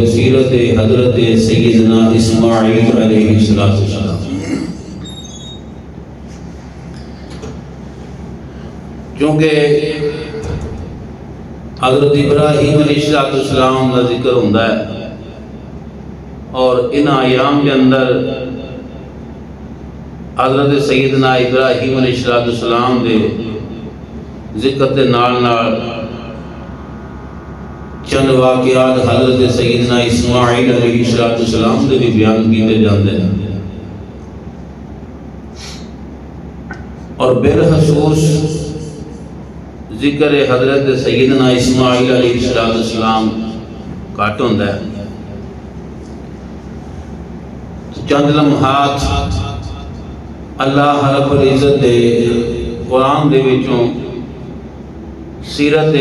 سیرت حضرت سیدنا اسماعیل علیہ السلام، کیونکہ حضرت ابراہیم علیہ السلام کا ذکر ہوتا ہے اور ان ایام کے اندر حضرت سیدنا ابراہیم علیہ السلام کے ذکر کے نال چند واقعات حضرت سیدنا اسماعیل علیہ السلام کے بھی بیان کیتے جاتے ہیں، اور بالخصوص ذکر حضرت سیدنا اسماعیل علیہ السلام گھٹ ہوتا ہے۔ چند لمحات اللہ رب العزت دے قرآن دے وچوں سیرت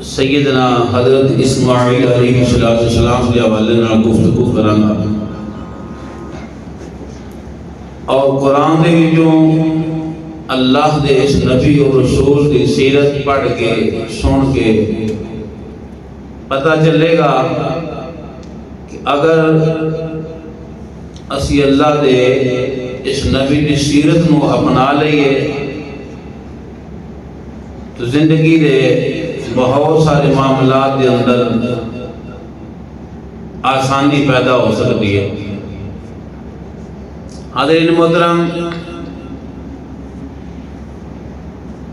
سیدنا حضرت اسماعیل علیہ السلام کے حوالے نال گفتگو کراں گا، اور قرآن دے وچوں اللہ دے اس نبی اور رسول کی سیرت پڑھ کے سن کے پتہ چلے گا کہ اگر اسی اللہ دے اس نبی کی سیرت نو اپنا لئیے تو زندگی دے بہت سارے معاملات کے اندر آسانی پیدا ہو سکتی ہے۔ حضرت محترم،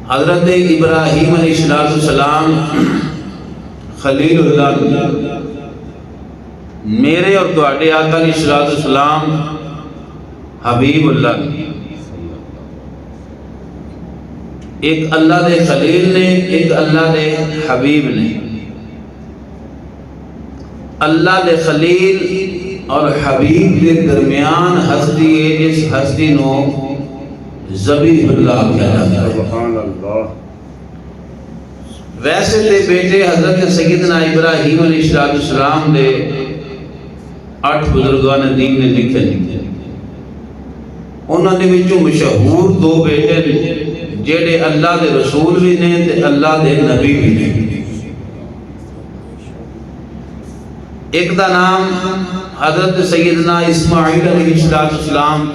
حضرت ابراہیم علیہ السلام خلیل اللہ، میرے اور تواڈے آقا علیہ السلام حبیب اللہ، ایک اللہ دے خلیل نے، ایک اللہ دے حبیب نے۔ اللہ دے خلیل اور حبیب کے درمیان ہستی ہے جس ہستی نو ذبیح اللہ کہا جاتا ہے۔ سبحان اللہ۔ ویسے تے بیٹے حضرت سیدنا ابراہیم علیہ السلام دے 8 بزرگان دین نے لکھے نہیں، انہوں نے وچوں مشہور 2 بیٹے نے جڑے اللہ دے رسول بھی نے تے اللہ دے نبی بھی نے۔ ایک دا نام حضرت سیدنا اسماعیل علیہ السلام،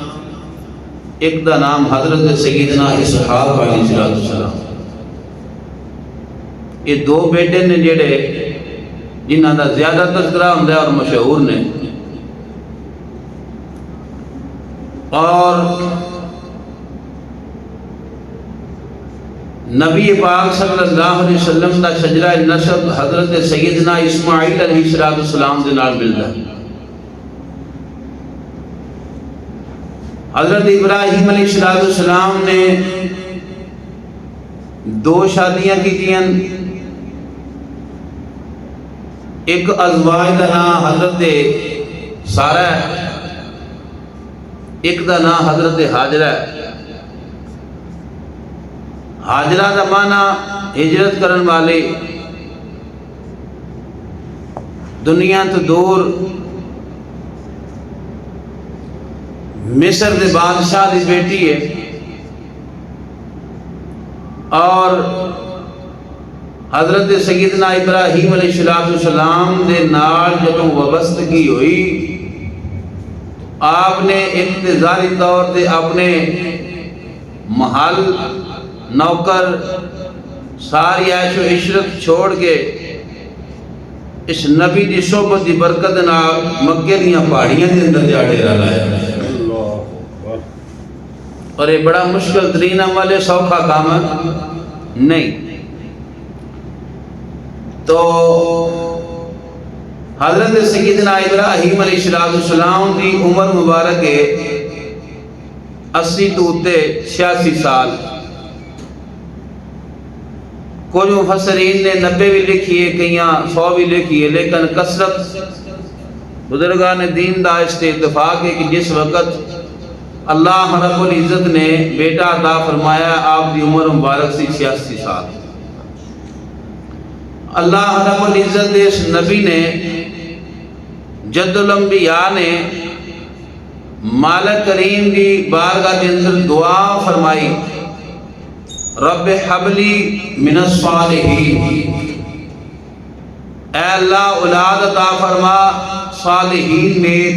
ایک دا نام حضرت سیدنا اسحاق علیہ السلام۔ یہ 2 بیٹے نے جڑے جنہاں دا زیادہ تذکرہ ہوندا ہے اور مشہور نے، اور نبی پاک صلی اللہ علیہ وسلم دا شجرہ نسب حضرت سیدنا اسماعیل علیہ السلام دے نال ملدا ہے۔ حضرت ابراہیم علیہ السلام نے 2 شادیاں کیتیاں، ایک ازواج دا نام حضرت سارہ ہے، ایک دا نام حضرت حاجرہ ہے۔ حاجرہ دا معنی ہجرت کرن والے، دنیا تو دور مصر دے بادشاہ دی بیٹی ہے، اور حضرت سیدنا ابراہیم علیہ السلام دے نال جدوں وابستگی ہوئی، آپ نے انتظاری طور تے اپنے محل، نوکر، ساری عیش و عشرت چھوڑ کے اس نبی دی صحبت دی برکت نال مکے دیاں پہاڑیاں دے اندر جا ڈیرا لایا۔ اور یہ بڑا مشکل ترین عمل ہے، سوکھا کام نہیں۔ تو حضرت سیدنا ابراہیم علیہ السلام کی عمر مبارک ہے 80 تو 86 سال۔ کچھ مفسرین نے 90 بھی لکھی ہے، کئیاں 100 بھی لکھی ہے، لیکن کثرت بزرگان دین دا اس سے اتفاق ہے کہ جس وقت اللہ رب العزت نے بیٹا عطا فرمایا آپ کی عمر مبارک سی 86 سال۔ اللہ رب العزت اس نبی نے جد الانبیاء نے مالک کریم کی بارگاہ کے اندر دعا فرمائی، رب حبلی من الصالحین، اے اللہ اولاد عطا فرما صالحین نیک۔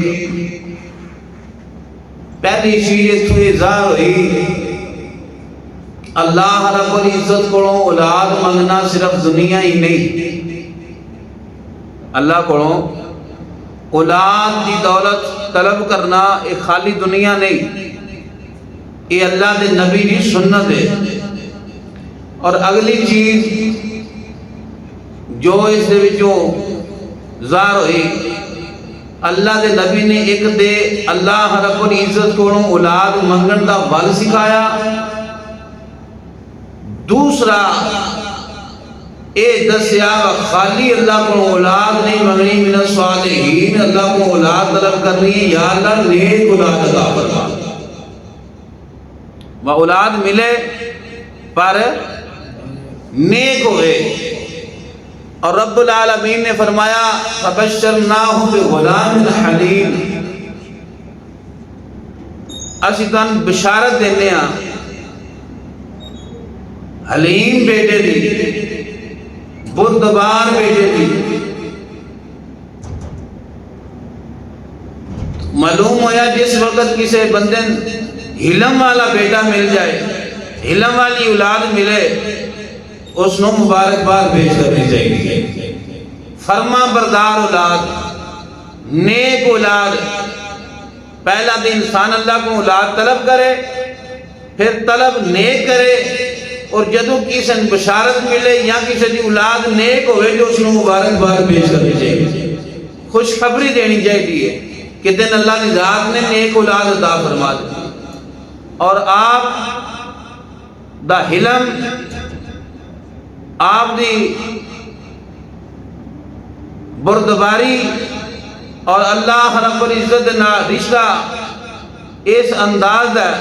پہلی چیز تو ظاہر ہوئی اللہ رب العزت کو اولاد منگنا صرف دنیا ہی نہیں، اللہ کو اولاد کی دولت طلب کرنا ایک خالی دنیا نہیں، یہ اللہ دے نبی کی سنت ہے۔ اور اگلی چیز جو اس دے وچوں ظاہر ہوئی، اللہ دے نبی نے ایک دے اللہ رب العزت کو اولاد منگن دا ول سکھایا، دوسرا اے دسیا خالی اللہ کو اولاد نہیں منگنی، من الصالحین اللہ کو اولاد طلب کرنی ہے، یا اللہ نیک اولاد عطا فرما، وہ اولاد ملے پر نیک ہوئے۔ اور رب العالمین نے فرمایا فبشرناہ بغلام حلیم، اسی تن بشارت دینے ہاں حلیم بیٹے دی، بردبار بیٹے دی۔ معلوم ہوا جس وقت کسی بندے حلم والا بیٹا مل جائے، حلم والی اولاد ملے، اس نو مبارکباد پیش کرنی چاہیے۔ فرما بردار اولاد، نیک اولاد، پہلا دن انسان اللہ کو اولاد طلب کرے، پھر طلب نیک کرے، اور جدو کسی بشارت ملے یا کسی دی اولاد نیک ہوئے جو اس نو مبارکباد پیش کرنی چاہیے، خوشخبری دینی چاہیے کہ دن اللہ کی ذات نے نیک اولاد عطا فرما دی۔ اور آپ دا حلم، آپ دی بردباری اور اللہ رب العزت نا رشتہ اس انداز ہے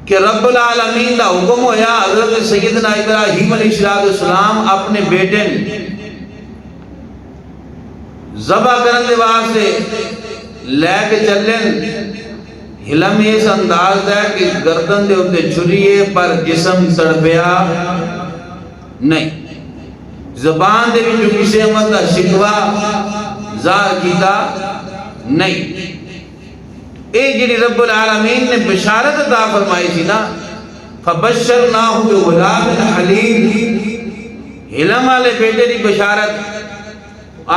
کہ رب العالمین دا حکم ہویا حضرت سیدنا ابراہیم علیہ السلام اپنے بیٹے ذبح کرنے دے واسطے لے کے چلیں، حلم اس انداز ہے کہ گردن دے ہوتے چھریے پر جسم تڑپیا نہیں، زبان دے بھی جو کسی عمل دا شکوہ ظاہر کیتا نہیں۔ اے جنہی رب العالمین نے بشارت عطا فرمائی تھی نا، فبشرناہ بغلام حلیم، حلم والے بیٹے دی بشارت،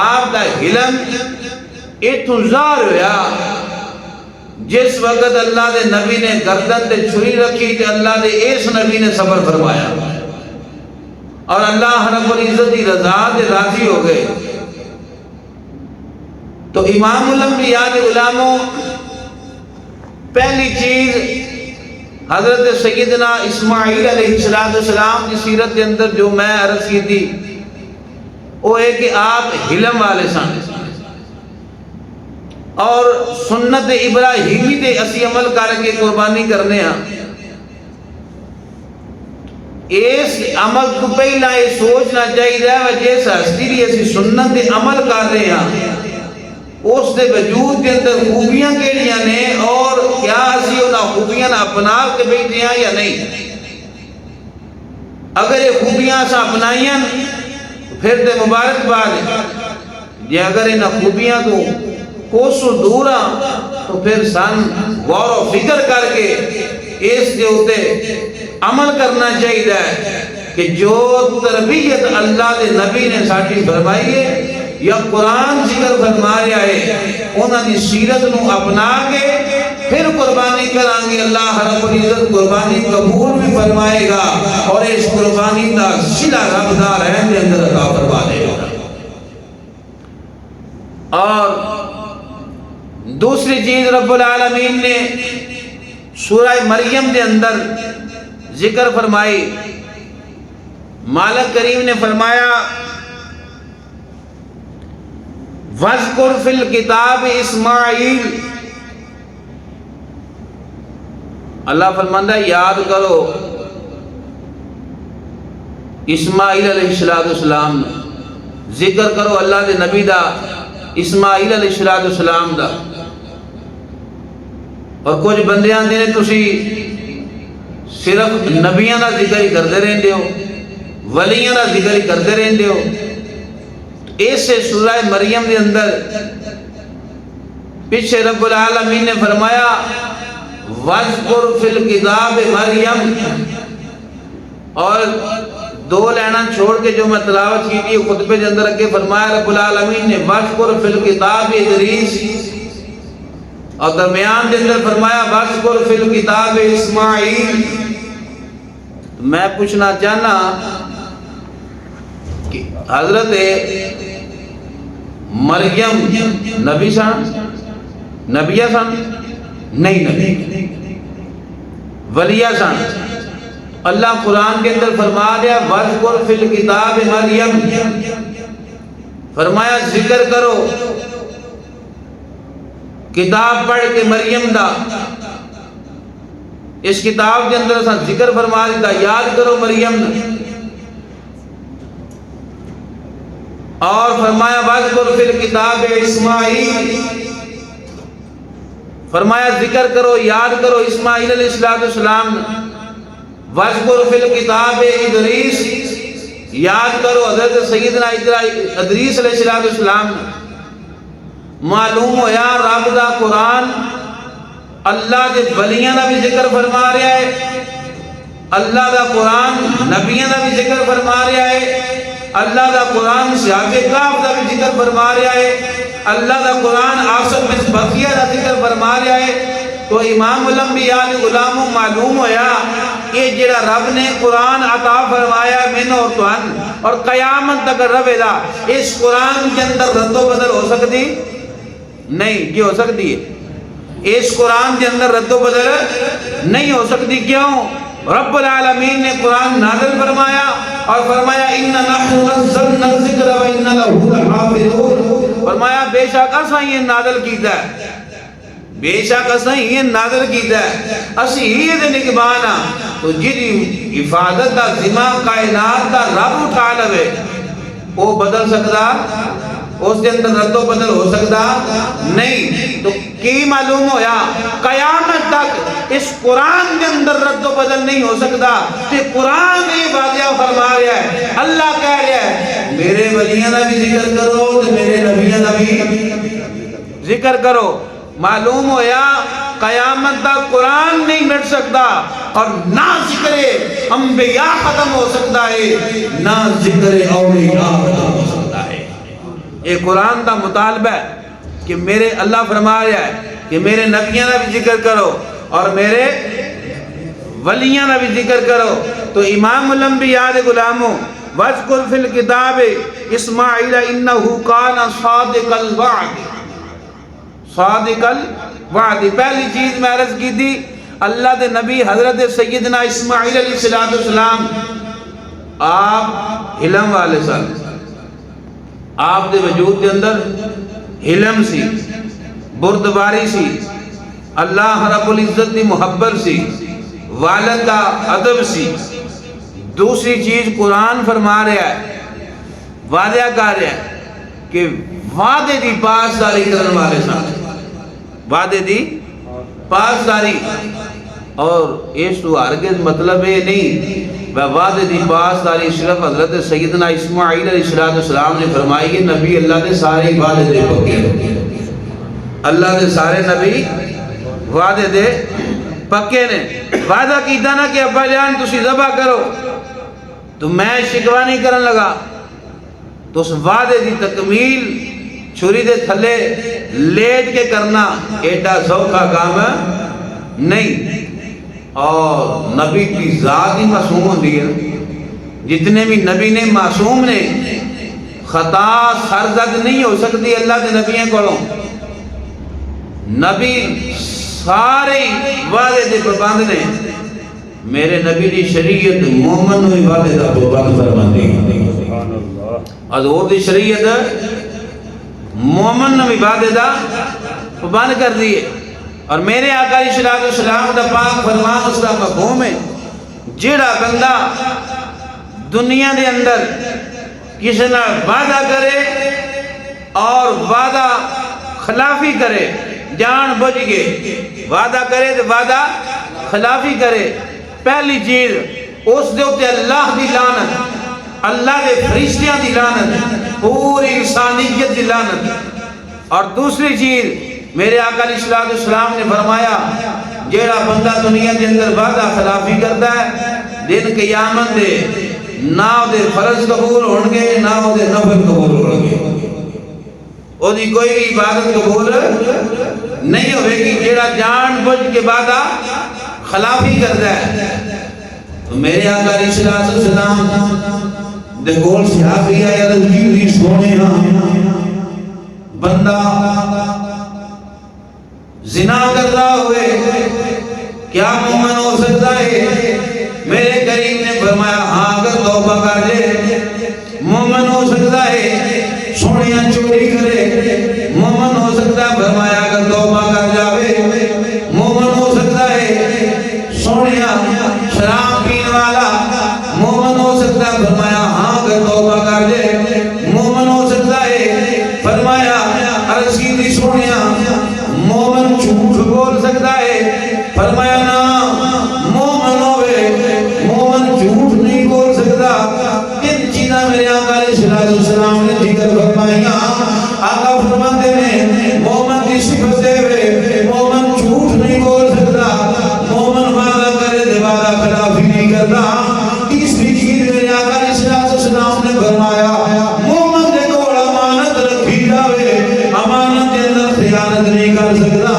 آپ دا حلم اتوں ظاہر ہویا جس وقت اللہ دے نبی نے گردن تے چھری رکھی تے اللہ دے اس نبی نے صبر فرمایا اور اللہ رب العزت دی رضا دے راضی ہو گئے۔ تو امام الانبیاء دے غلاموں، پہلی چیز حضرت سیدنا اسماعیل علیہ السلام کی سیرت کے اندر جو میں عرض کی تھی وہ ہے کہ آپ حلم والے سن، اور سنت ابراہیمی دے اسی عمل کر کے قربانی کرنے ہاں۔ اس عمل کو پہلا یہ سوچنا چاہیے وہ جس ہستی بھی اسی سنت دے عمل کر رہے ہیں اس دے وجود کے اندر خوبیاں کیڑیاں نے، اور کیا اسی انہاں خوبیاں اپنا کے بیٹھے ہیں یا نہیں۔ اگر یہ خوبیاں اسا اپنائیاں پھر تے مبارکباد، یہ اگر انہاں خوبیاں کو کوسوں دورا تو پھر سن غور و فکر کر کے اس کے ہوتے عمل کرنا چاہیے کہ جو تربیت اللہ دے نبی نے ساٹھی فرمائی ہے یا قرآن ذکر فرما رہا ہے، انہاں دی سیرت نو اپنا کے پھر قربانی کریں گے، اللہ رب العزت قربانی قبول بھی فرمائے گا اور اس قربانی دا صلہ رب دا رحم دے اندر عطا فرما دے گا۔ اور دوسری چیز رب العالمین نے سورہ مریم دے اندر ذکر فرمائی، مالک کریم نے فرمایا وَذْكُرْ فِي الْكِتَابِ اسماعیل، اللہ فرماندہ یاد کرو اسماعیل علیہ السلام، ذکر کرو اللہ دے نبی دا اسماعیل علیہ السلام دا۔ اور کچھ بندیاں دینے تسی صرف نبیاں دا ذکر ہی کرتے رہندے ہو، ولیاں دا ذکر ہی کرتے رہندے ہو. اس سورہ مریم کے اندر پیچھے رب العالمین نے فرمایا وَاذْكُرْ فِي الْكِتَابِ مریم، اور دو لینا چھوڑ کے جو میں تلاوت کی تھی خطبے کے اندر کے فرمایا رب العالمین نے وَاذْكُرْ فِي الْكِتَابِ ادریس، اور درمیان کے اندر فرمایا وَاذْكُرْ فِي الْكِتَابِ اسماعیل. میں پوچھنا چاہنا کہ حضرت مریم نبی سن، نبیہ سن؟ نہیں نبی، ولیہ سن. اللہ قرآن کے اندر فرما دیا وَاذْكُرْ فِي الْكِتَابِ مریم، فرمایا ذکر کرو کتاب پڑھ کے مریم دا. اس کتاب کے اندر ذکر فرما دیتا یاد کرو مریم دا. اور فرمایا وَاذْكُرْ فِي الْكِتَابِ اسماعیل، فرمایا ذکر کرو یاد کرو اسماعیل علیہ السلام. وَاذْكُرْ فِي الْكِتَابِ ادریس، یاد کرو حضرت سیدنا ادریس علیہ السلام. معلوم ہویا رب دا قرآن اللہ دے ولیاں دا بھی ذکر فرما رہا ہے، اللہ دا قرآن نبیاں دا بھی ذکر فرما رہا ہے، اللہ دا قرآن صحابہ کہف دا بھی ذکر فرما رہا ہے، اللہ دا قرآن آصف بن بقیہ دا ذکر فرما رہا ہے. تو امام الانبیاء غلام معلوم ہویا یہ جڑا رب نے قرآن عطا فرمایا من اور توان اور قیامت تک رہے دا، اس قرآن کے اندر رد و بدل ہو سکتی نہیں؟ کی ہو سکتی ہے؟ اس قرآن کے اندر رد و بدل نہیں ہو سکتی. کیوں؟ رب العالمین نے قرآن نازل فرمایا اور فرمایا اِنَّا نَحْنُ نَزَّلْنَا الذِّكْرَ وَإِنَّا لَهُ لَحَافِظُونَ. فرمایا بے شک اساں یہ نازل کیتا ہے، بے شک اساں یہ نازل کیتا ہے، اسی ہی دے نگبان ہاں. تو جی حفاظت دا ذمہ کائنات دا رب اٹھا لوے، وہ بدل سکتا؟ اس کے اندر رد و بدل ہو سکتا نہیں. تو کی معلوم ہویا قیامت تک اس قرآن کے اندر رد و بدل نہیں ہو سکتا کہ قرآن نے واضح فرما رہا ہے. اللہ کہہ رہا ہے میرے ولیاں دا بھی ذکر کرو تو میرے نبیاں دا بھی ذکر کرو. معلوم ہویا قیامت تک قرآن نہیں مٹ سکتا اور نہ ذکر انبیاء ختم ہو سکتا ہے، نہ ذکر اولیاء ختم ہو سکتا ہے. یہ قرآن کا مطالبہ ہے کہ میرے اللہ فرما رہا ہے کہ میرے نبیاں کا بھی ذکر کرو اور میرے ولیاں کا بھی ذکر کرو. تو امام الانبیاء غلاموں وَاذْكُرْ فِي الْكِتَابِ اسماعیل إِنَّهُ كَانَ صَادِقَ الْوَعْدِ. صادق الوعد، پہلی چیز میں عرض کی تھی اللہ دے نبی حضرت سیدنا اسماعیل علیہ السلام آپ علم والے سن، آپ دے وجود کے اندر علم سی، بردباری سی، اللہ رب العزت دی محبت سی، والد دا ادب سی. دوسری چیز قرآن فرما رہا ہے، وعدہ کر رہا ہے کہ وعدے دی پاسداری کرنے والے سن، وعدے دی پاسداری. اور اس تو ہرگز مطلب یہ نہیں وعدے دی پاسداری صرف حضرت سیدنا اسماعیل علیہ السلام نے فرمائی ہے. نبی اللہ دے سارے وعدے دے پکے، اللہ دے سارے نبی وعدے دے پکے نے. وعدہ کیتا نا کہ ابا جان تسی ذبح کرو تو میں شکوا نہیں کرن لگا، تو اس وعدے دی تکمیل چھری دے تھلے لیٹ کے کرنا ایڈا سوکھا کام نہیں. اور نبی کی ذات ہی معصوم ہوتی ہے، جتنے بھی نبی نے معصوم نے، خطا سرزد نہیں ہو سکتی اللہ کے نبیوں کو. نبی سارے وعدے دے پابند نے. میرے نبی دی شریعت مومن ہوئی وعدے دا پابند فرماندی ہے، حضور دی شریعت مومن نے وعدے دا پابند کر دیے. اور میرے آقا علیہ السلام دا پاک فرمان اس کا مفہوم ہے جیڑا بندہ دنیا دے اندر کسی نہ وعدہ کرے اور وعدہ خلافی کرے، جان بوجھ کے وعدہ کرے تو وعدہ خلافی کرے، پہلی چیز اس دے اوتے اللہ دی لعنت، اللہ دے فرشتیاں دی لعنت، پوری انسانیت دی لعنت۔ اور دوسری چیز میرے آقا علیہ السلام نے فرمایا جیڑا بندہ دنیا کے اندر وعدہ خلافی کرتا ہے دن قیامت دے نہ دے فرض قبول ہونگے نہ دے نفل قبول ہونگے، او دی کوئی عبادت قبول نہیں ہوئے گی جیڑا جان بوجھ کے وعدہ خلافی کرتا ہے۔ تو میرے آقا علیہ السلام دے کول صحابی آیا رضی سونے بندہ زنا کرتا ہوئے کیا مومن ہو سکتا ہے؟ میرے کریم نے فرمایا ہاں اگر توبہ کر لے مومن ہو سکتا ہے۔ سونیاں چوری کرے مومن ہو سکتا ہے، فرمایا اگر توبہ کر جاوے مومن ہو سکتا ہے۔ سونیاں شراب پین والا مومن ہو سکتا ہے، فرمایا ہاں اگر توبہ کر لے مومن ہو سکتا ہے۔ فرمایا ارسیدی سونیاں مومن جھوٹ بول سکتا ہے، فرمایا نا مومن ہوئے مومن جھوٹ نہیں بول سکتا۔ ان چیزیں میرے آقا علیہ السلام نے ذکر فرمائیا۔ آقا فرماتے ہیں مومن کی صفت دے ہوئے مومن جھوٹ نہیں بول سکتا، مومن وعدہ کرے دے وعدہ خلافی نہیں کرتا۔ تیسری چیز میرے آقا علیہ السلام نے فرمایا مومن دے کول امانت رکھی جاوے، امانت کے اندر خیانت نہیں کر سکتا۔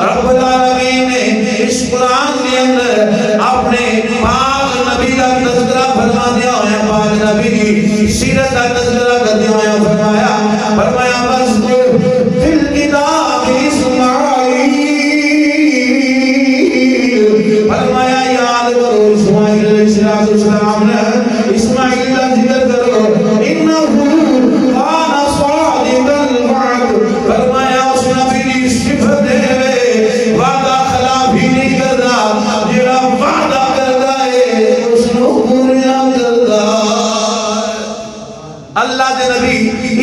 رب العالمین نے اس قرآن کے اندر اپنے پاک نبی کا تذکرہ فرما دیا ہے، پاک نبی کی سیرت کا تذکرہ کرتے ہوئے فرمایا بس فی الکتاب اسماعیل، فرمایا یاد کرو اسماعیل علیہ السلام نے اسماعیل کا ذکر کرو، انہو کان صادق الوعد، فرمایا اس نبی کی صفت ہے وعدہ خلافی نہیں کرتا، جڑا وعدہ کرتا ہے اس نو پورا کرتا۔ اللہ دے نبی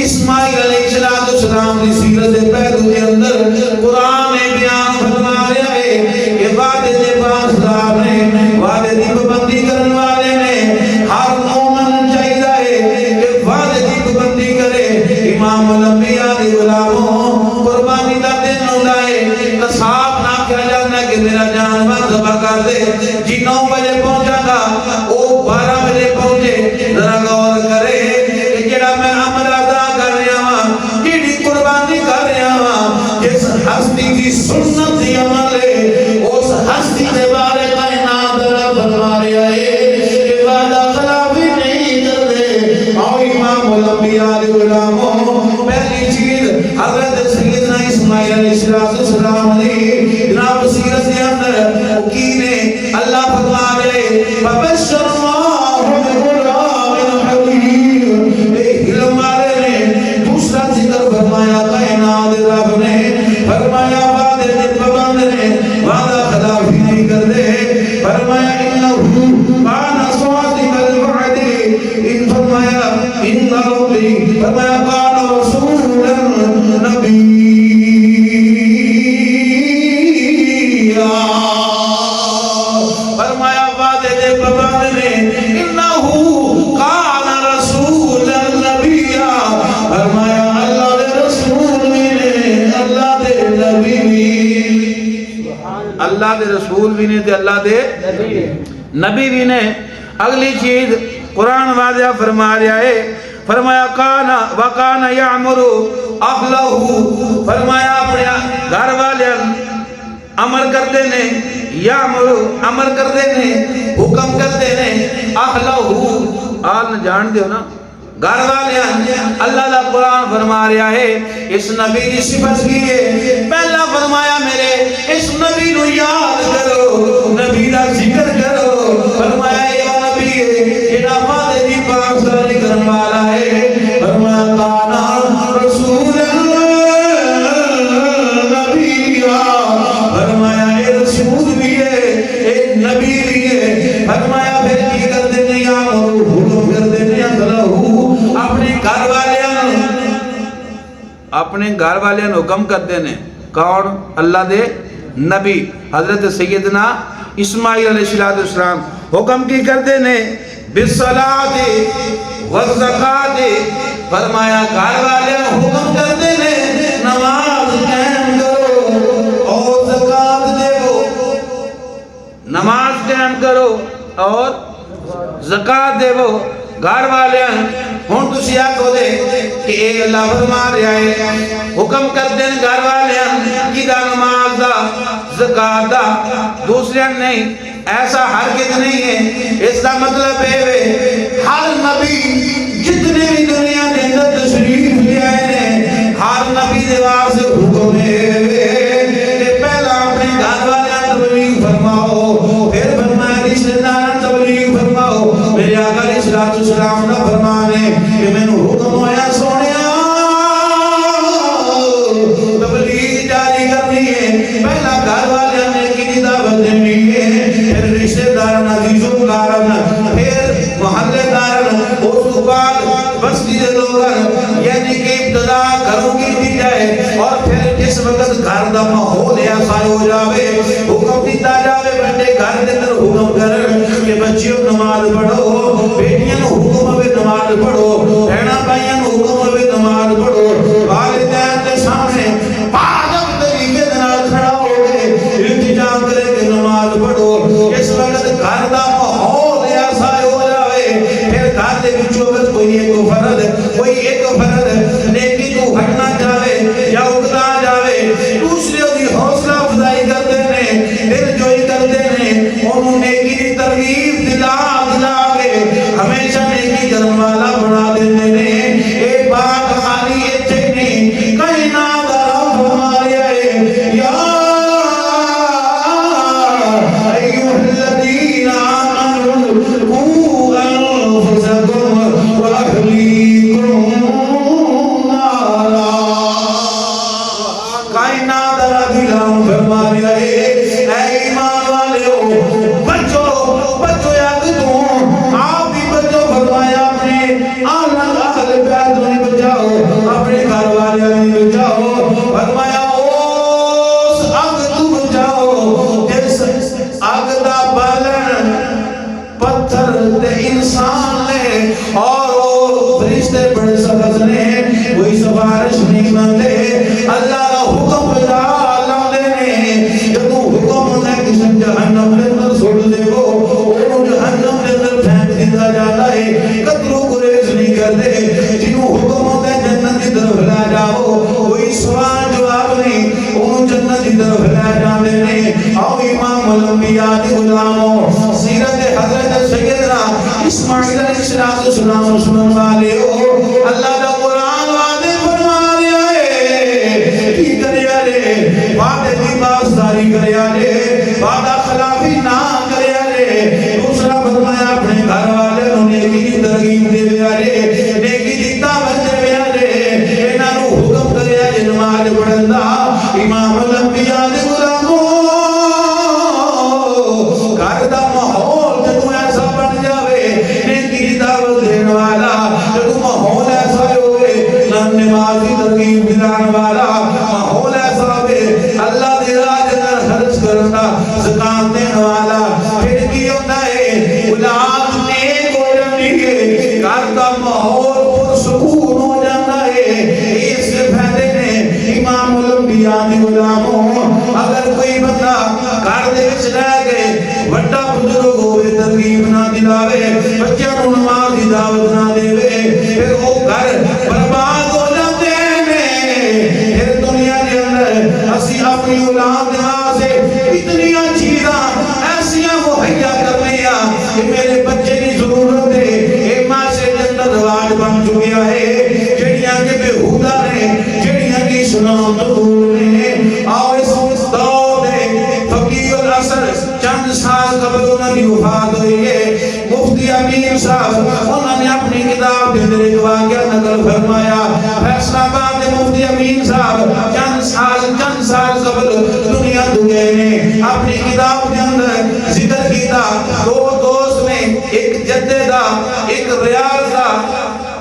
اسماعیل علیہ السلام کی سیرت پہلو کے اندر قرآن نے بیان فرما رہا ہے کہ وعدے دے پاسدار نے، وعدے دی پابندی کرنے والے نے، ہر مومن چاہیے ہے کہ وعدے دی پابندی کرے۔ امام الانبیاء دی غلاموں قربانی دا دن ہوندا ہے، قصاب نہ کہا جاتا کہ میرا جانور ذبح کر دے، جی 9 بجے پہنچا گا وہ 12 بجے پہنچے۔ ذرا غور کرے کہ جڑا میں عمل ادا کر رہا ہوں، جڑی قربانی کر رہا ہوں، جس ہستی کی سنت دی عمل ہے اس ہستی کے بارے کائنات رب فرما رہا ہے کہ وعدہ خلافی نہیں کرتے۔ اور امام الانبیاء علیہ السلام پہلی چیز حضرت سیدنا اسماعیل علیہ السلام نے جناب سیرت کے اندر کی نے اللہ فرما رہے فبشر اللہ بغلام حلیم، علم والے نے دوسرا ذکر فرمایا کائنات رب نے فرمایا وعدے دے پابند نے، وعدہ خلافی نہیں کرتے، فرمایا انہو کان صادق الوعد، ان فرمایا ان ربی، فرمایا کان رسولا نبی، فرمایا وعدے دے پابند نے، انہو کان رسولا نبی، فرمایا اللہ دے رسول بھی نے، اللہ دے نبی بھی، اللہ دے رسول بھی نے تے اللہ دے نبی بھی نے۔ اگلی چیز قرآن واضح فرما رہا ہے، فرمایا کانا وکانا یعمرو اہلہو، فرمایا اپنے گھر والے امر کرتے نے، یعمرو امر کرتے نے، حکم کرتے نے، اہلہو آل نہ جان دے ہو نا گھر والے اللہ دا قرآن فرما رہا ہے۔ اس نبی کی صفت کی ہے، پہلا فرمایا میرے اس نبی نو یاد کرو، نبی دا ذکر کرو، فرمایا یا نبی جڑا وعدے دی پاسداری کرنے والا ہے، فرمایا کانا رسول نبی، فرمایا اے رسول بھی ہے اے نبی بھی ہے، فرمایا پھر کی کرتے ہیں یا حکم کرتے ہیں اپنے گھر والے حکم کرتے ہیں، کون؟ اللہ دے نبی حضرت سیدنا اسماعیل علیہ السلام حکم کی کرتے ہیں بالصلاۃ والزکات، فرمایا گھر والے حکم کرتے ہیں نماز قائم کرو اور زکات دو، نماز قائم کرو اور زکات دو۔ گھر والے ہوں تسی آکھو دے کہ اے اللہ فرما رہا ہے، حکم کرتے ہیں گھر والے کی دا نماز دا زکات دا، دوسرے نہیں، ایسا ہرگز نہیں ہے۔ اس کا مطلب ہے ہر نبی جتنے بھی دنیا کے اندر تشریف لے آئے ہیں، ہر نبی دے واسطے حکم ہے کہ پہلا اپنے گھر والے تبلیغ فرماؤ، پھر فرمایا رشتہ دار تبلیغ فرماؤ۔ میرے آقا علیہ السلام کا فرمان ہے کہ میں نے حکم ہویا سونیا تبلیغ جاری کرنی ہے، پہلا گھر والے نے کی دعوت دینی ہے، پھر رشتہ دار عزیزوں کارن، پھر محلے دارن، اس بعد بستی دے لوگن، یعنی کہ ابتدا گھروں کی دی جائے، اور پھر جس وقت گھر دا ماحول ایسا ہو جاوے، حکم دیتا جاوے، بندے گھر دے اندر حکم کرن کہ بچیوں نماز پڑھو، بیٹیاں حکم ہوئے نماز پڑھو، بہنا بھائیاں حکم ہوئے نماز پڑھو، والدین کے سامنے پاجب طریقے دنال کھڑا ہو گئے، التجا کرے کہ نماز پڑھو۔ اس وقت گھر دا ماحول ایسا ہو جاوے، پھر گھر دے بچوں وقت کوئی ایک فرد نیکی جو ہٹنا چاہے یا اگتا جاوے، دوسرے کی حوصلہ افزائی کرتے ہیں، دل جوئی کرتے ہیں، انہوں نیکی کی ترغیب دلا کے ہمیشہ نیکی کرنے والا بنا دیتے ہیں۔ ایک بات خالی اتنے نہیں، کائنات رب ہمارے آئے یا ایوہ الذین آمنوا قوا انفسکم واہلیکم نارا، کائنات رب ہمارے آئے اے ایمان والے ہو، بچو یاد تم، آپ بھی بچو، فرمایا اپنے اہل بیت میں بچاؤ، اپنے گھر والے میں بچاؤ، فرمایا اس آگ تو بچاؤ جس آگ دا بالن پتھر تے انسان نے اور وہ فرشتے بڑے سخت نے، کوئی سفارش نہیں مانتے، اللہ کا حکم بجا لاندے نے، جب حکم ہے کہ جہنم میں اندر چھوڑ دے وہ جہنم کے اندر پھینک دیتا جاتا ہے، قتل و گریز نہیں کرتے، جنہوں حکم ہوتا ہے جنت کی طرف لے جاؤ، کوئی سوال جواب نہیں، انہوں جنت کی طرف لے جانے نہیں۔ آؤ امام الانبیاء کے غلاموں، سیرت حضرت سیدنا اسماعیل علیہ السلام سنن والے ہو، اللہ کا قرآن وعدے فرما رہا ہے، کی کریا لے وعدے کی پاسداری کریا لے، وعدہ خلافی نہ کریا لے، دوسرا فرمایا اپنے گھر والے نیکی کی ترغیب دے والے، نیکی کی دعوت دے والے، انہاں نو حکم کریا جے نماز پڑھن دا۔ امام الانبیاء دے غلاموں، گھر دا ماحول جدوں ایسا بن جاوے، نیکی کی دعوت دین والا، جدوں ماحول ایسا ہوئے، نماز کی ترغیب دلان والا ماحول ایسا ہوئے، اللہ دی راہ دے اندر خرچ کرنا، زکات دین والا، پھر کی ہوتا ہے اولاد نیک ہو جاتی ہے، گھر کا ماحول پرسکون ہو جاتا ہے۔ اس سے فائدے نے امام الانبیاء کے غلاموں، اگر کوئی بندہ گھر دے وچ رہ گئے، بڑا بزرگ ہوئے ترغیب نہ دلاوے، بچوں کو نماز دی دعوت نہ دے، پھر وہ گھر برباد ہو جاتے ہیں۔ پھر دنیا کے اندر اسی اپنی اولاد سے اتنی چیزاں ایسیاں مہیا کرنے کہ میرے بچے کی ضرورت ہے، ایک ماں سے جنت رواج بن چکیا ہے، جڑیاں کے بےہودہ نے، جڑیاں کی سنام دور نے۔ آؤ اس دور میں فقیر العصر چند سال قبل انہوں نے وفات ہوئی ہے، مفتی امین صاحب انہوں نے اپنی کتاب کے اندر ایک واقعہ نقل فرمایا، فیصلہ آباد مفتی امین صاحب چند سال قبل دنیا دنیا نے اپنی کتاب کے اندر ذکر کیتا، دو دوست نے، ایک جدے دا ایک ریاض دا،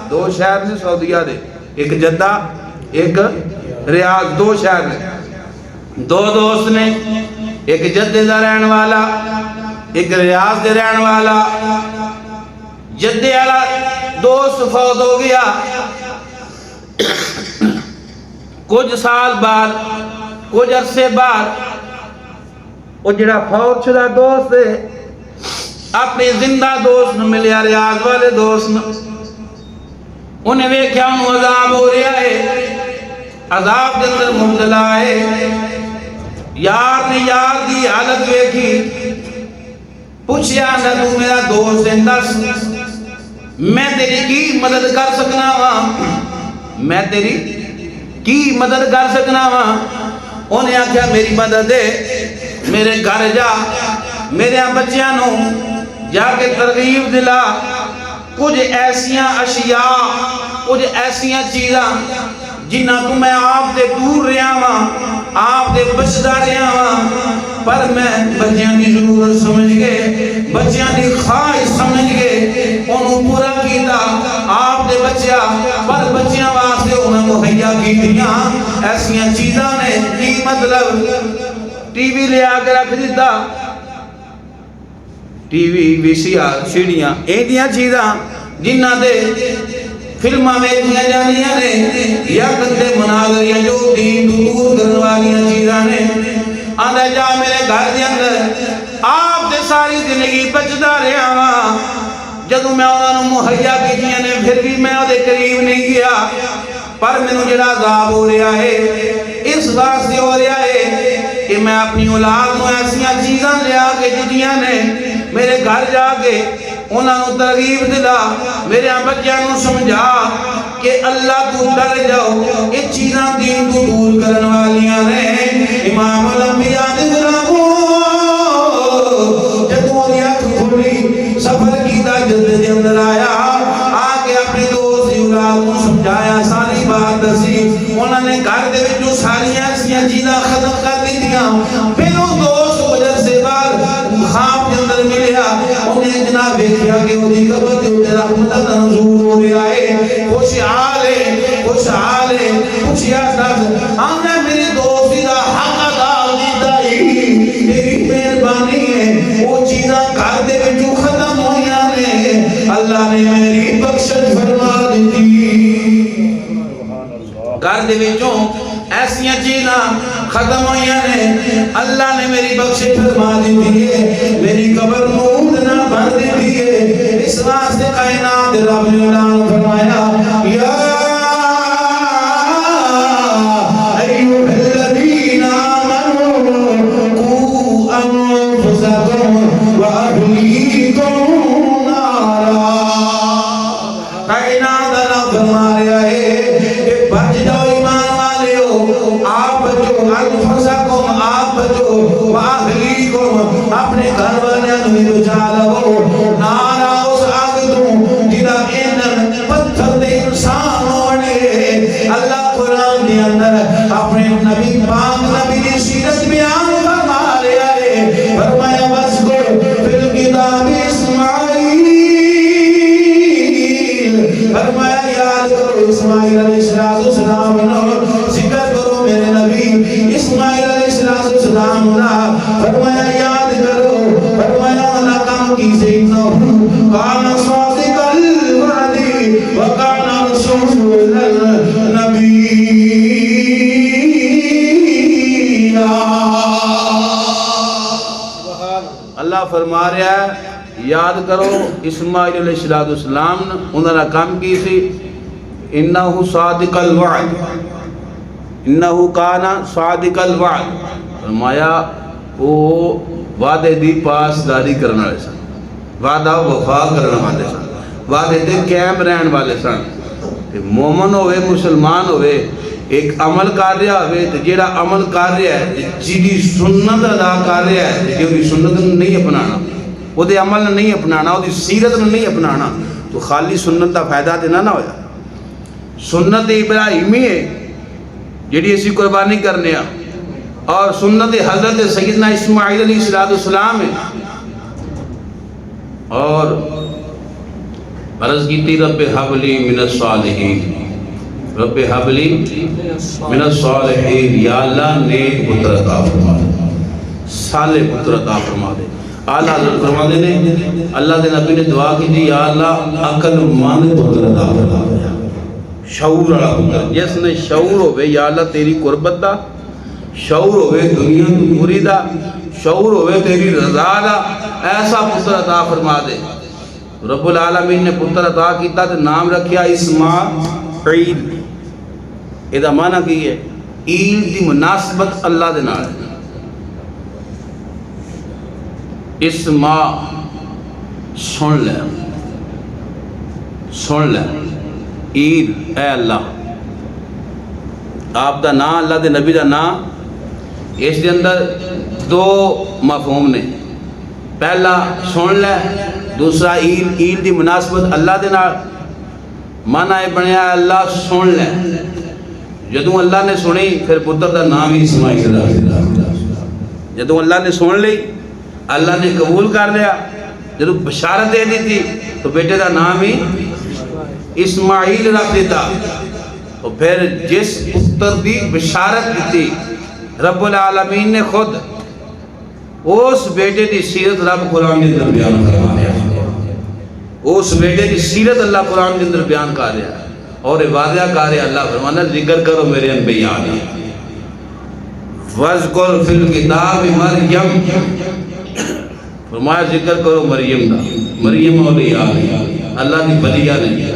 دو شہر نے سعودیہ دے، ایک جدہ ایک ریاض، دو شہر نے، دو دوست نے، ایک جدے دا رہن والا ایک ریاض دے رہن والا، جدے والا دوست فوت ہو گیا، کچھ سال بعد، کچھ عرصے بعد وہ جڑا فوت شدہ دوست ہے اپنے زندہ دوست نو ملیا، ریاض والے دوست نو، انہیں ویکھیا انہوں عذاب ہو رہا ہے، عذاب کے اندر مبتلا ہے۔ یار نے یار دی حالت ویکھی، پوچھیا نہ تو میرا دوست ہے، دس میں تیری کی مدد کر سکنا وا، میں تیری کی مدد کر سکنا وا؟ انہیں آکھیا میری مدد ہے، میرے گھر جا، میرے بچیاں نو جا کے ترغیب دلا، کچھ ایسیاں اشیاء، کچھ ایسیاں چیزاں جنہ تو میں آپ دے دور رہا ہاں، آپ دے بچدا رہا ہاں، پر میں بچیاں دی ضرورت سمجھ گئے، بچیاں دی خواہش سمجھ گئے، انہوں پورا کیتا آپ دے بچیا، پر بچیاں واسطے انہوں مہیا کی دیا ایسیاں چیزاں نے کی مطلب ٹی وی لے آ کے رکھ دیتا، ٹی وی، وی سی آر، سیڑیاں، ایڈیاں چیزاں جنہ دے فلمہ میں کیا جانیاں نے یا کندے مناظریاں جو دین دور کرنے والیاں چیزاں نے، آندھا جا میرے گھر دے اندر آپ دے ساری زندگی بچدا رہا ہاں، جدوں میں انہوں نے مہیا کیتیاں نے پھر بھی میں دے قریب نہیں گیا، پر میں نے جڑا عذاب ہو رہا ہے اس واسطے ہو رہا ہے کہ میں اپنی اولاد میں ایسیاں چیزاں لیا کے جتیاں نے، میرے گھر جا کے انہوں نے ترغیب دلا، میرے بچیاں نو سمجھا کہ اللہ تو ڈر جاؤ، یہ چیزاں دین تو دور کرنے والیاں نے۔ امام الانبیاء نے غلاموں جدوں دی اکھ کھلی سفر کیتا، جلد دے اندر آیا، آکے اپنے دوست اولاد کو سمجھایا، ساری بات دسی، انہوں نے گھر دے وچوں ساری ایسیاں چیزاں ختم کر دیتیاں، پھر وہ دوست وجہ سے بعد خواب کے اندر ملیا، انہیں جناب دیکھیا کہ وہ دی قبر کے اوپر رحمت نزول ہو رہا ہے، خوشحال ہے، پوچھیا تک ہم نے میری دوستی دا حق ادا دیتا ہی، تیری مہربانی ہے، وہ چیزاں گھر دے وچوں ختم ہوئیاں نے، اللہ نے میری بخشش فرما دیتی، گھر دے وچوں ایسیاں چیزاں ختم ہوئیاں نے، اللہ نے میری بخشش فرما دیتی ہے، میری قبر نور نہ بھر دیتی ہے۔ اس واسطے کائنات رب نے اعلان فرمایا، یا ایھا الذین آمنوا قوا انفسکم واہلیکم نارا، کائنات رب فرما رہا ہے کہ بچ جاؤ ایمان والے ہو، آپ بچو، انفسکم آپ بچو، واہلیکم اپنے گھر والے بھی بچا لو، نارا اس آگ تو جدا ایندھن پتھر دے انسان ہونے۔ اللہ قرآن دے اندر اپنے نبی پاک نبی دی سیرت بیان فرما رہا ہے، فرمایا وَاذْكُرْ فِي الْكِتَابِ اسماعیل، فرمایا یاد کرو اسماعیل علیہ السلام، ذکر کرو میرے نبی اسماعیل علیہ السلام، فرمایا یاد کرو، فرمایا اللہ کام کی سیدنا کانا صادق الوعد وکانا رسول النبی۔ اللہ فرما رہا ہے یاد کرو اسماعیل علیہ السلام نے انہوں نے کام کی سی، انہو صادق الوعد، انہو کانا صادق الوعد، فرمایا وہ وعدے دی پاسداری کرنے والے سن، وعدہ وفا کرنے والے سن، وعدے دے قائم رہن والے سن، مومن ہوئے مسلمان ہوئے ایک عمل کر رہا ہوئے تو جیڑا عمل کر رہا ہے جیڑی سنت ادا کر رہا ہے جیڑی سنت نہیں اپنانا، وہ دے عمل نہیں اپنانا، وہ دی سیرت نہیں اپنانا، تو خالی سنت دا فائدہ دینا نہ ہویا۔ سنت ابراہیمی ہے جیڑی اسی قربانی کرنے ہیں، اور سنت حضرت سیدنا اسماعیل علیہ السلام ہے، اور عرض کی تھی رب حبلی من الصالحین، رب حبلی من الصالحین، یا اللہ نیک پتر عطا فرما دے، صالح پتر عطا فرما دے۔ آلہ حضرت فرماتے نے اللہ دے نبی نے دعا کی جی یا اللہ عقل مند پتر عطا فرما، شعور والا پتر جس نے شعور ہوئے یا اللہ تیری قربت دا، شعور ہوئے دنیا تو پوری دا، شعور ہوئے تیری رضا دا، ایسا پتر عطا فرما دے۔ رب العالمین نے پتر عطا کیتا تے نام رکھیا اسماعیل۔ یہ معنی کی ہے عیل دی مناسبت اللہ دے نال ہے۔ اسما سن لے، سن لے، عیل اے اللہ، آپ دا نام اللہ دے نبی دا نام، اس دے اندر دو مفہوم نے، پہلا سن لے، دوسرا عیل، عیل دی مناسبت اللہ دے نال، مانا ہے بنیا اللہ سن لے، جدوں اللہ نے سنی پھر پتر دا نام ہی اسماعیل رکھا، جدوں اللہ نے سن لی اللہ نے قبول کر لیا، جدوں بشارت دے دی تھی تو بیٹے دا نام ہی اسماعیل رکھ دیتا، اور پھر جس پتر دی بشارت دی رب العالمین نے خود اس بیٹے دی سیرت رب قرآن کے اندر بیان کروایا، اس بیٹے دی سیرت اللہ قرآن کے اندر بیان کر رہا ہے، اور واضح کر رہا ہے اللہ فرمانا ذکر کرو میرے انبیاء نے، وَذْكُرْ فِي الْكِتَابِ مَرْيَمَ، فرمایا ذکر کرو مریم دا، مریم اولیاء اللہ کی بلیہ نے،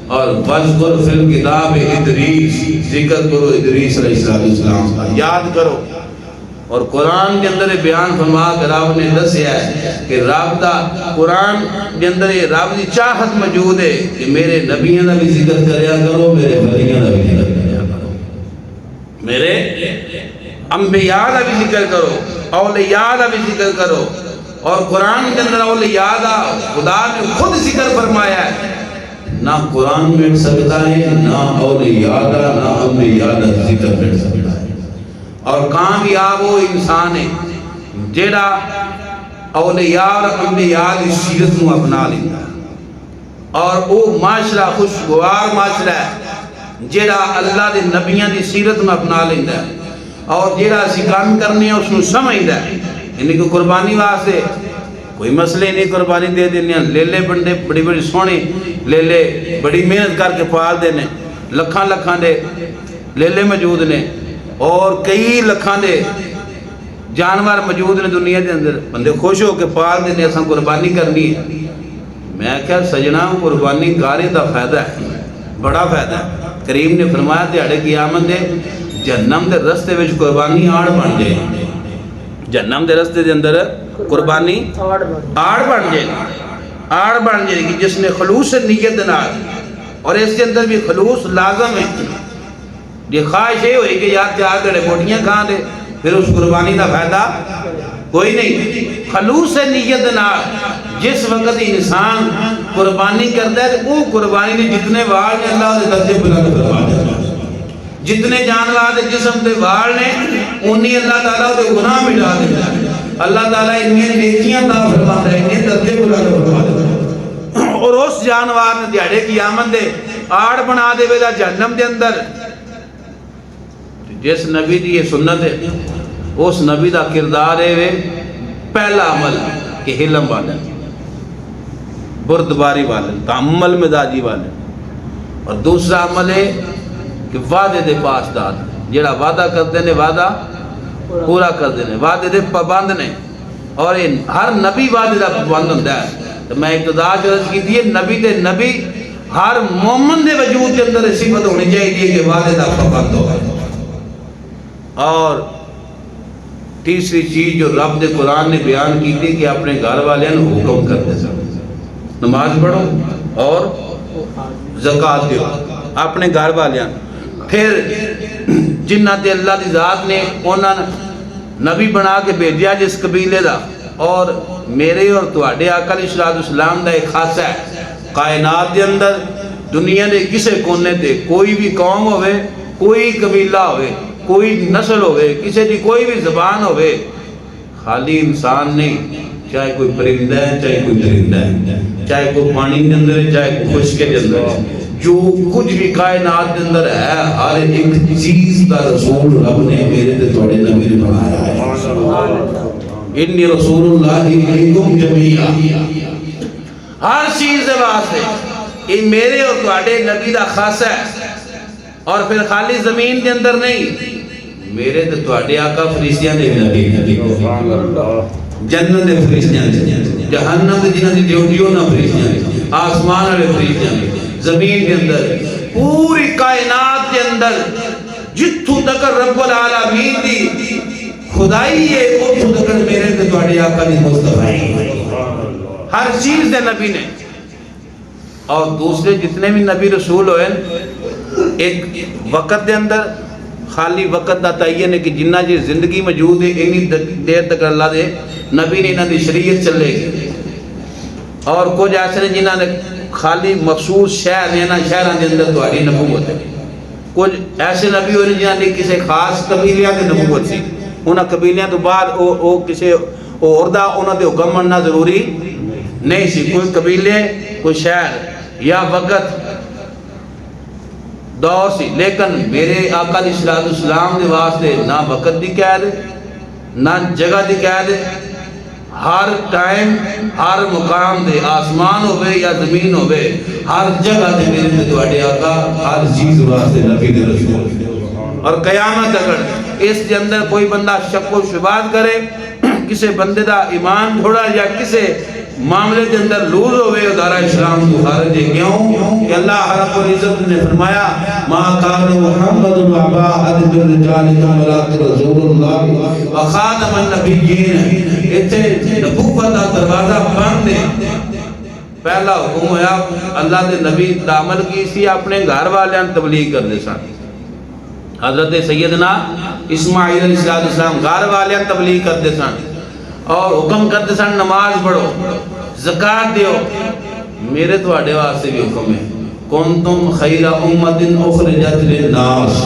اور وَذْكُرْ فِي الْكِتَابِ ادریس، ذکر کرو ادریس علیہ السلام کا، یاد کرو۔ اور قرآن کے اندر بیان فرما کہ رب نے دسیا ہے کہ رب دا قرآن کے اندر رب دی چاہت موجود ہے کہ میرے نبیوں دا بھی ذکر کریا کرو، میرے ولیوں دا بھی ذکر کریا کرو، میرے انبیاء دا بھی ذکر کرو، اولیاء دا بھی ذکر کرو۔ اور قرآن کے اندر اولیاء دا خدا نے خود ذکر فرمایا ہے، نہ قرآن مٹ سکتا ہے، نہ اولیاء دا نہ انبیاء دا ذکر مٹ سکتا ہے۔ اور کامیاب وہ انسان ہے جیڑا اولیاء اور انبیاء کی سیرت میں اپنا لیتا ہے، اور وہ معاشرہ خوشگوار معاشرہ ہے جیڑا اللہ دے نبیوں کی سیرت میں اپنا لیتا ہے، اور جیڑا اسی کام کرنے ہیں اس کو سمجھتا ہے، یعنی کہ قربانی واسطے کوئی مسئلے نہیں، قربانی دے دینے لے لے بندے بڑی بڑی سونے لے لے بڑی محنت کر کے پال دینے، لکھاں لکھاں دے لے لے موجود نے، اور کئی لکھاں دے جانور موجود نے دنیا دے اندر، بندے خوش ہو کے پال دینے اساں قربانی کرنی ہے۔ میں کہا سجنا قربانی کاری دا فائدہ ہے، بڑا فائدہ ہے۔ کریم نے فرمایا دیہڑے قیامت دے جہنم دے رستے وچ قربانی آڑ بن جائے، جہنم دے رستے دے اندر قربانی آڑ بن جائے، آڑ بن جائے گی جس نے خلوص نیت نال، اور اس کے اندر بھی خلوص لازم ہے۔ یہ خواہش یہ ہوئی کہ یار چار دڑے بوٹیاں کھا دے، پھر اس قربانی کا فائدہ کوئی نہیں۔ خلوص نیت نال جس وقت انسان قربانی کرتا ہے وہ قربانی نے جتنے وال نے اللہ دے درجے بلند کروا دیتا ہے، جتنے جانور دے جسم دے وال نے انہی اللہ تعالیٰ دے گناہ مٹا دیتا ہے، اللہ تعالیٰ انہی نیکیاں عطا فرماتا ہے، انہی درجے بلند فرما دیتا ہے۔ اور اس جانور نے دیہڑے قیامت دے آڑ بنا دے ویلا جہنم دے اندر، جس نبی دی یہ سنت ہے اس نبی دا کردار ہے پہلا عمل کہ حلم والے، بردباری والے، تعمل مزاجی والے، اور دوسرا عمل ہے کہ وعدے دے پاسدار، جڑا وعدہ کرتے ہیں وعدہ پورا کرتے ہیں، وعدے دے پابند نے، اور ہر نبی وعدے دا پابند ہوتا ہے۔ تو میں ابتدا جو عرض کی تھی نبی دے نبی ہر مومن دے وجود کے اندر صفت ہونی چاہیے کہ وعدے دا پابند ہو۔ اور تیسری چیز جو رب دے قرآن نے بیان کی تھی کہ اپنے گھر والے حکم کرتے سن، نماز پڑھو اور زکوٰۃ دیو اپنے گھر والے۔ پھر جنہ تے اللہ دی ذات نے انہاں نبی بنا کے بھیجیا جس قبیلے دا، اور میرے اور تواڈے آقا علیہ الصلوۃ والسلام دا ایک خاصہ ہے، کائنات دے اندر دنیا دے کسے کونے تے کوئی بھی قوم ہوئے، کوئی قبیلہ ہوئے، کوئی نسل ہوئے، کسی دی کوئی بھی زبان ہوئے، خالی انسان نہیں، چاہے کوئی پرندہ ہے، چاہے کوئی درندہ ہے، چاہے کوئی پانی کے اندر ہے، چاہے کوئی خشک کے اندر ہے، جو کچھ بھی کائنات کے اندر ہے، ہر ایک چیز کا رسول رب نے میرے تے تھوڑے نبی نے بنایا ہے۔ انی رسول اللہ علیکم جمیعا، ہر چیز دے واسطے یہ میرے اور تواڈے نبی دا خاص ہے. اور پھر خالی زمین دے اندر نہیں، میرے تے تواڈے آقا فرشتیاں دے نبی، جنت دے فرشتیاں دے، جہنم دے جنہاں دی ڈیوٹی ہونا فرشتیاں دے، آسمان والے فرشتیاں دے، زمین دے اندر پوری کائنات دے اندر جتھوں تک رب العالمین دی خدائی ہے اتھوں تک میرے تے تواڈے آقا دی مصطفی ہر چیز دے نبی نے. اور دوسرے جتنے بھی نبی رسول ہوئے ایک وقت دے اندر خالی وقت دا تعین ہے کہ جنہ جی زندگی موجود ہے انی دیر تک اللہ دے نبی نے انہاں دی شریعت چلے گی. اور کچھ ایسے نے جنہاں نے خالی مخصوص شہر نے انہاں شہراں دے اندر تہاڈی نبوت ہے. کچھ ایسے نبی ہوئے جنہاں نے کسی خاص قبیلیاں دی نبوت سی، انہاں قبیلیاں تو بعد او کسی اور دا انہاں دے حکم مننا ضروری نہیں سی. کوئی قبیلے، کوئی شہر یا وقت دور سی، لیکن میرے آقا علیہ السلام دے واسطے نہ وقت دی قید ہے نہ جگہ دی قید ہے. ہر ٹائم ہر مقام دے، آسمان ہوئے یا زمین ہوئے، ہر جگہ دے میرے تے تواڈے آقا ہر چیز واسطے نبی دے رسول. اور قیامت اگر اس دے اندر کوئی بندہ شک و شبہات کرے، کسے بندے دا ایمان تھوڑا یا کسے معاملے کے اندر لوز ہوئے دارہ اسلام کو خارج ہے. کیوں کہ اللہ رب العزت نے فرمایا ما کان محمد وابا احد من رجالکم ولکن رسول اللہ وخاتم النبیین. اتنے نبوت کا دروازہ بند ہے. پہلا حکم ہوا اللہ دے نبی عمل کی سی اپنے گھر والوں تبلیغ کر دے سن. حضرت سیدنا اسماعیل علیہ السلام گھر والوں تبلیغ کرتے سن اور حکم کرتے سن نماز پڑھو، زکات دیو. میرے تواڈے واسطے بھی حکم ہے کنتم خیر امت اخرجت للناس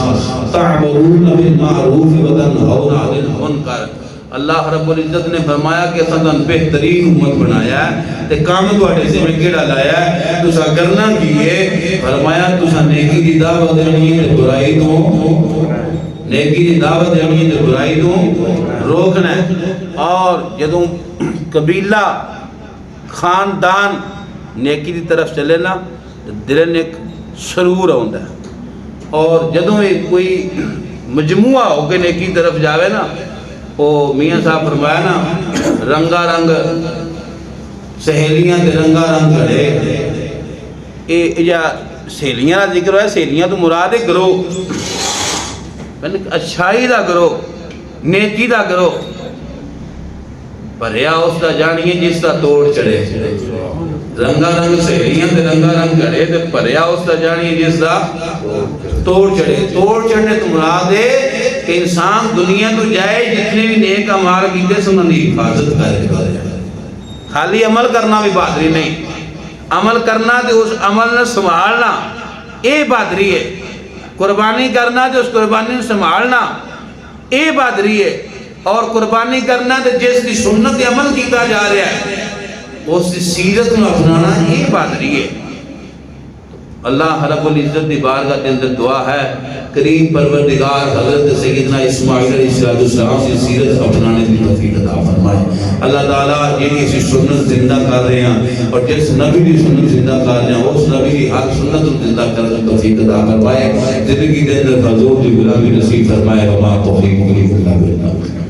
تعمرون بالمعروف وتنهون عن المنکر. اللہ رب العزت نے فرمایا کہ اساں بہترین امت بنایا ہے تے کام تواڈے سے میں کیڑا لایا ہے تساں کرنا کی ہے. فرمایا تساں نیکی دی دعوت دینی ہے تے برائی تو نیکی دی دعوت دینی ہے تے برائی تو روکنا ہے. اور جدوں قبیلہ خاندان نیکی دی طرف چلے نا دل نے ایک سرور آندا ہے. اور جدوں کوئی مجموعہ ہو کے نیکی طرف جاوے نا، وہ میاں صاحب فرمایا نا رنگا رنگ سہیلیاں تے رنگا رنگ گھڑے. یا سہیلیاں دا ذکر ہے، سہیلیاں تو مراد ہے گروہ، اچھائی دا گروہ، نیکی دا گروہ. بھریا اس دا جانیے جس دا توڑ چڑھے. رنگا رنگ سہیلیاں تے رنگا رنگ گھڑے تے بھریا اس دا جانیے جس دا توڑ چڑھے. توڑ چڑھنے تو مراد ہے کہ انسان دنیا تو جائے جتنے بھی نیک اعمال کیتے سن ان کی حفاظت کرے. خالی عمل کرنا بھی بہادری نہیں، عمل کرنا تے اس عمل نے سنبھالنا اے بہادری ہے. قربانی کرنا تے اس قربانی نے سنبھالنا اے بہادری ہے. اور قربانی کرنا تے جس کی سنت عمل کیتا جا رہا ہے اس کی سیرت میں اپنانا یہ بہادری ہے. اللہ رب العزت دی بارگاہ کے اندر دعا ہے کریم پروردگار حضرت سیدنا اسماعیل علیہ السلام کی سیرت اپنانے کی توفیق عطا فرمائے. اللہ تعالیٰ جنہی اسی سنت زندہ کر رہے ہیں اور جس نبی کی سنت زندہ کر رہے ہیں اس نبی کی ہر سنت زندہ کرنے کی توفیق عطا فرمائے. زندگی کے اندر حضور کی غلامی نصیب فرمائے. وما توفیق الا باللہ.